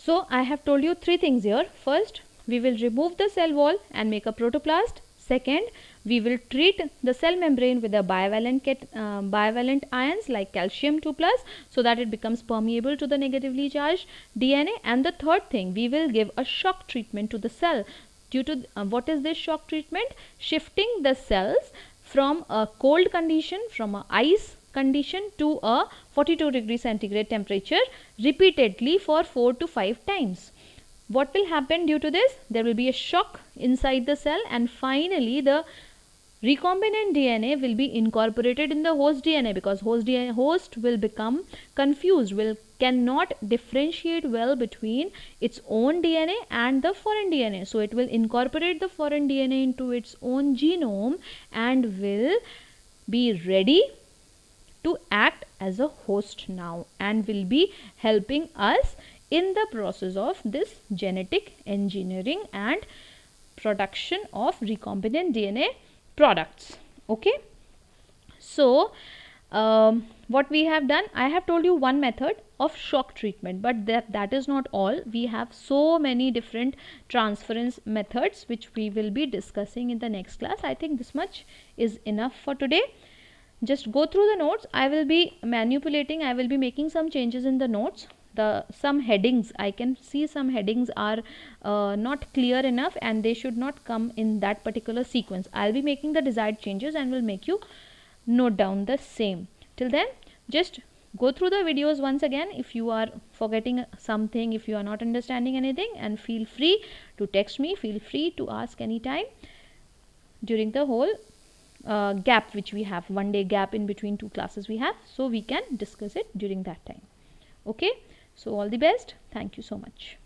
So I have told you three things here. First, we will remove the cell wall and make a protoplast. Second, we will treat the cell membrane with a bivalent ions like calcium 2+, so that it becomes permeable to the negatively charged DNA. And the third thing, we will give a shock treatment to the cell. Due to what is this shock treatment? Shifting the cells from a cold condition, from a ice condition, to a 42 degree centigrade temperature repeatedly for 4 to 5 times. What will happen due to this? There will be a shock inside the cell, and finally the recombinant DNA will be incorporated in the host DNA, because host will become confused, cannot differentiate well between its own DNA and the foreign DNA. So it will incorporate the foreign DNA into its own genome and will be ready to act as a host now, and will be helping us in the process of this genetic engineering and production of recombinant DNA products. Okay, so what we have done, I have told you one method of shock treatment, but that is not all. We have so many different transference methods which we will be discussing in the next class. I think this much is enough for today. Just go through the notes. I will be manipulating, I will be making some changes in the notes. Some headings, I can see some headings are not clear enough, and they should not come in that particular sequence. I'll be making the desired changes and will make you note down the same. Till then, just go through the videos once again if you are forgetting something, if you are not understanding anything, and feel free to text me, feel free to ask anytime during the whole gap which we have, 1 day gap in between 2 classes we have, so we can discuss it during that time. Okay, so all the best. Thank you so much.